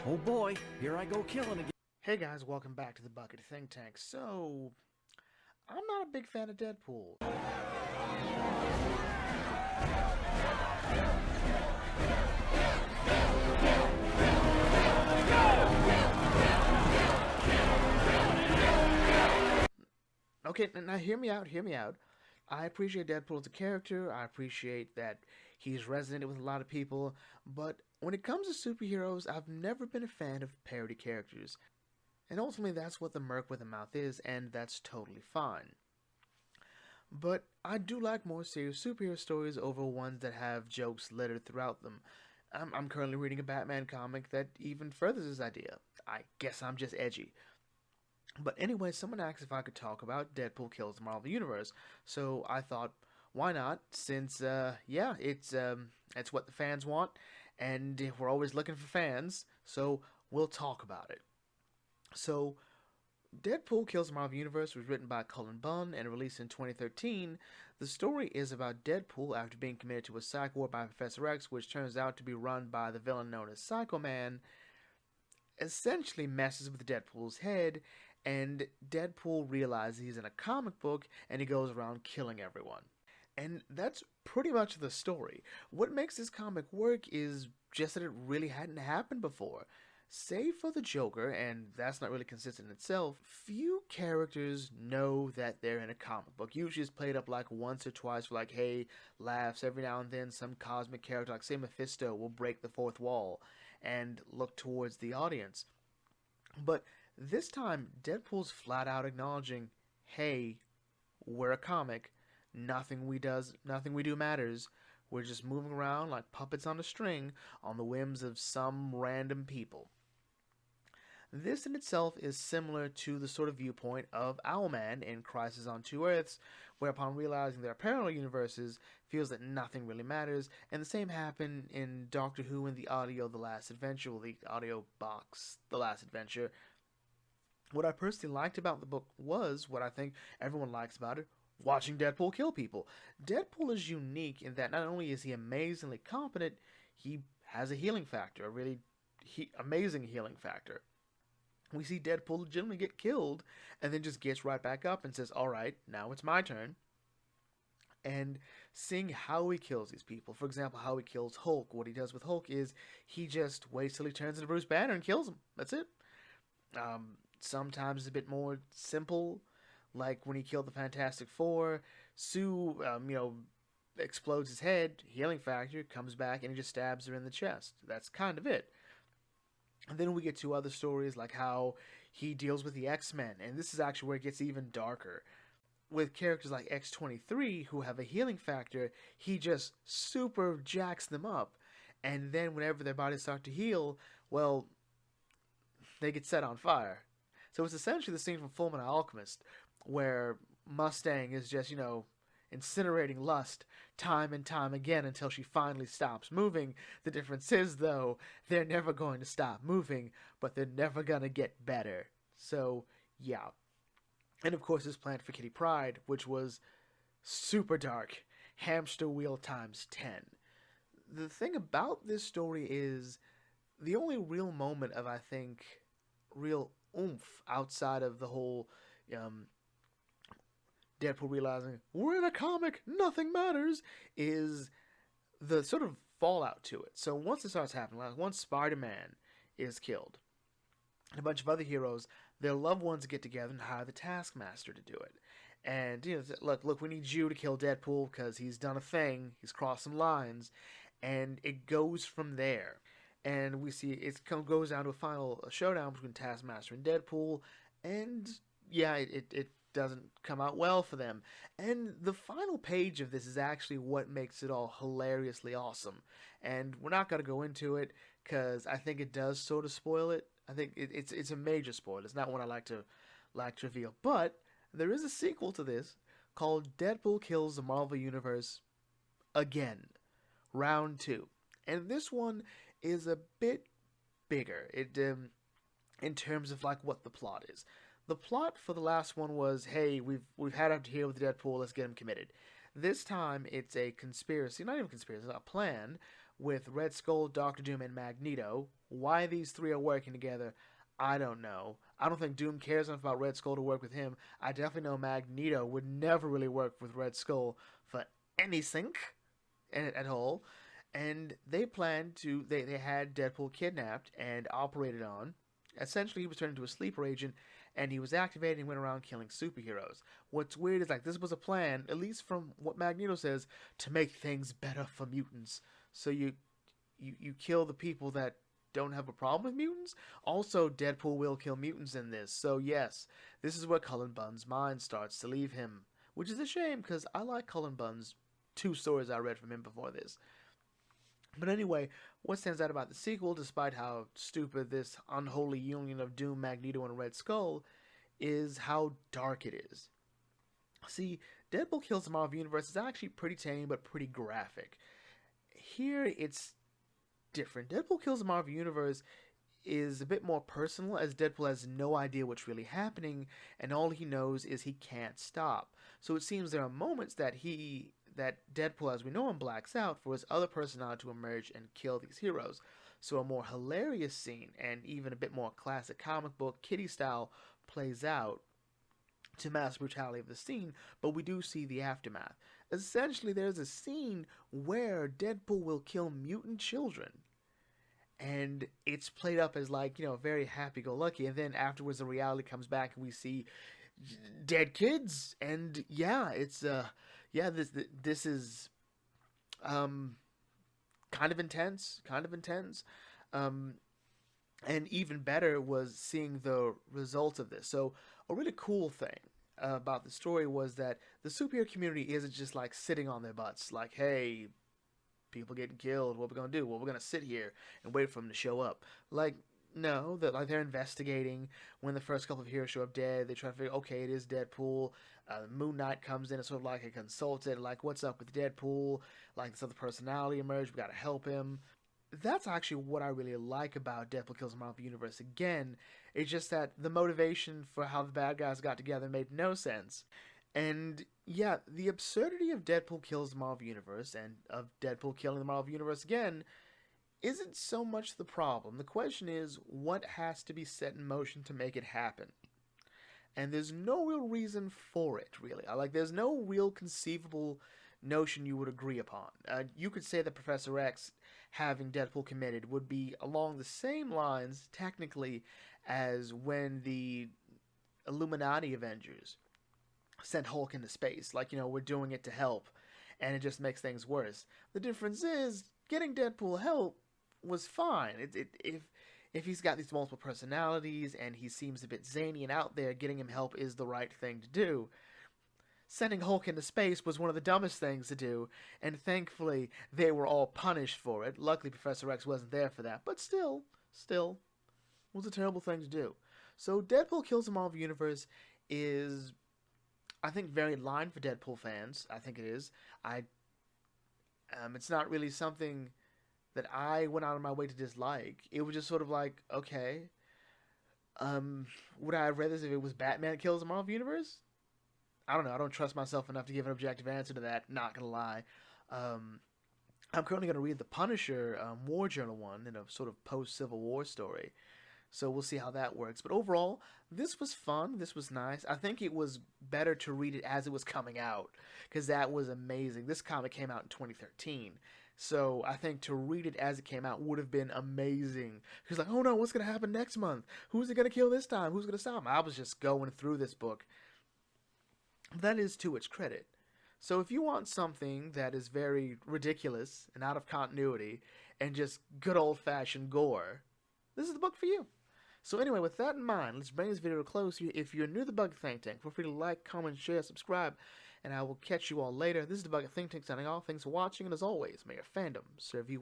Oh boy, here I go killing again. Hey guys, welcome back to the Bucket Think Tank. So, I'm not a big fan of Deadpool. Okay, now hear me out. I appreciate Deadpool as a character, I appreciate that he's resonated with a lot of people, but when it comes to superheroes, I've never been a fan of parody characters. And ultimately, that's what the Merc with a Mouth is, and that's totally fine. But I do like more serious superhero stories over ones that have jokes littered throughout them. I'm currently reading a Batman comic that even furthers this idea. I guess I'm just edgy. But anyway, someone asked if I could talk about Deadpool Kills the Marvel Universe, so I thought, why not? Since yeah, it's what the fans want, and we're always looking for fans, so we'll talk about it. So Deadpool Kills the Marvel Universe was written by Cullen Bunn and released in 2013. The story is about Deadpool after being committed to a psych ward by Professor X, which turns out to be run by the villain known as Psycho Man, essentially messes with Deadpool's head, and Deadpool realizes he's in a comic book and he goes around killing everyone. And that's pretty much the story. What makes this comic work is just that it really hadn't happened before. Save for the Joker, and that's not really consistent in itself, few characters know that they're in a comic book. Usually it's played up like once or twice for like, hey, laughs. Every now and then some cosmic character, like say Mephisto, will break the fourth wall and look towards the audience. But this time, Deadpool's flat out acknowledging, hey, we're a comic. Nothing we do matters. We're just moving around like puppets on a string on the whims of some random people. This in itself is similar to the sort of viewpoint of Owlman in Crisis on Two Earths, where upon realizing there are parallel universes, feels that nothing really matters, and the same happened in Doctor Who in the audio The Last Adventure, or the audio box The Last Adventure. What I personally liked about the book was what I think everyone likes about it, watching Deadpool kill people. Deadpool is unique in that not only is he amazingly competent, he has a healing factor, a really amazing healing factor. We see Deadpool legitimately get killed and then just gets right back up and says, alright, now it's my turn. And seeing how he kills these people, for example, how he kills Hulk, what he does with Hulk is he just waits till he turns into Bruce Banner and kills him. That's it. Sometimes it's a bit more simple, like when he killed the Fantastic Four. Sue, explodes his head, healing factor, comes back, and he just stabs her in the chest. That's kind of it. And then we get to other stories like how he deals with the X-Men, and this is actually where it gets even darker. With characters like X-23 who have a healing factor, he just super jacks them up. And then whenever their bodies start to heal, well, they get set on fire. So it's essentially the scene from Fullmetal Alchemist, where Mustang is just, incinerating Lust time and time again until she finally stops moving. The difference is, though, they're never going to stop moving, but they're never going to get better. So, yeah. And of course, his plan for Kitty Pryde, which was super dark. Hamster wheel times 10. The thing about this story is the only real moment of, I think, real oomph outside of the whole Deadpool realizing we're in a comic, nothing matters, is the sort of fallout to it. So once it starts happening, like once Spider-Man is killed, and a bunch of other heroes, their loved ones get together and hire the Taskmaster to do it. And look, we need you to kill Deadpool because he's done a thing, he's crossed some lines, and it goes from there. And we see it goes down to a final showdown between Taskmaster and Deadpool, and yeah, it doesn't come out well for them. And the final page of this is actually what makes it all hilariously awesome. And we're not going to go into it because I think it does sort of spoil it. I think it's a major spoiler. It's not one I like to reveal. But there is a sequel to this called Deadpool Kills the Marvel Universe Again, Round 2. And this one is a bit bigger. In terms of like what the plot is. The plot for the last one was, hey, we've had up to here with Deadpool, let's get him committed. This time it's a conspiracy, not even a conspiracy, it's a plan with Red Skull, Doctor Doom, and Magneto. Why these three are working together, I don't know. I don't think Doom cares enough about Red Skull to work with him. I definitely know Magneto would never really work with Red Skull for anything at all. And they planned to, they had Deadpool kidnapped and operated on. Essentially, he was turned into a sleeper agent, and he was activated and went around killing superheroes. What's weird is, like, this was a plan, at least from what Magneto says, to make things better for mutants. So you kill the people that don't have a problem with mutants. Also, Deadpool will kill mutants in this. So yes, this is where Cullen Bunn's mind starts to leave him, which is a shame because I like Cullen Bunn's two stories I read from him before this. But anyway, what stands out about the sequel, despite how stupid this unholy union of Doom, Magneto, and Red Skull, is how dark it is. See, Deadpool Kills the Marvel Universe is actually pretty tame but pretty graphic. Here, it's different. Deadpool Kills the Marvel Universe is a bit more personal, as Deadpool has no idea what's really happening, and all he knows is he can't stop. So it seems there are moments that Deadpool, as we know him, blacks out for his other personality to emerge and kill these heroes. So a more hilarious scene, and even a bit more classic comic book, kiddie style, plays out to mass brutality of the scene, but we do see the aftermath. Essentially, there's a scene where Deadpool will kill mutant children, and it's played up as, like, very happy-go-lucky, and then afterwards the reality comes back and we see dead kids, and this is kind of intense, and even better was seeing the results of this. So a really cool thing about the story was that the superhero community isn't just like sitting on their butts, like, hey, people getting killed, what are we gonna do? Well, we're gonna sit here and wait for them to show up. Like, no, that, like, they're investigating. When the first couple of heroes show up dead, they try to figure, okay, it is Deadpool. Moon Knight comes in as sort of like a consultant, like, what's up with Deadpool? Like, this other personality emerged, we gotta help him. That's actually what I really like about Deadpool Kills the Marvel Universe. Again, it's just that the motivation for how the bad guys got together made no sense. And yeah, the absurdity of Deadpool Kills the Marvel Universe and of Deadpool killing the Marvel Universe again isn't so much the problem. The question is, what has to be set in motion to make it happen? And there's no real reason for it, really. There's no real conceivable notion you would agree upon. You could say that Professor X having Deadpool committed would be along the same lines, technically, as when the Illuminati Avengers sent Hulk into space. Like, we're doing it to help, and it just makes things worse. The difference is, getting Deadpool help was fine. If he's got these multiple personalities and he seems a bit zany and out there, getting him help is the right thing to do. Sending Hulk into space was one of the dumbest things to do, and thankfully they were all punished for it. Luckily Professor X wasn't there for that, but still, was a terrible thing to do. So Deadpool Kills the Marvel Universe is, I think, very in line for Deadpool fans. I think it is. It's not really something that I went out of my way to dislike. It was just sort of like, okay, would I have read this if it was Batman that Kills the Marvel Universe? I don't know. I don't trust myself enough to give an objective answer to that. Not gonna lie. I'm currently gonna read the Punisher War Journal one in a sort of post-Civil War story. So we'll see how that works. But overall, this was fun. This was nice. I think it was better to read it as it was coming out, because that was amazing. This comic came out in 2013. So I think to read it as it came out would have been amazing. Because, like, oh no, what's going to happen next month? Who's it going to kill this time? Who's going to stop him? I was just going through this book. That is to its credit. So if you want something that is very ridiculous and out of continuity and just good old-fashioned gore, this is the book for you. So anyway, with that in mind, let's bring this video to a close. If you're new to the Bug Think Tank, feel free to like, comment, share, subscribe, and I will catch you all later. This is the Bug Think Tank signing off. Thanks for watching, and as always, may your fandom serve you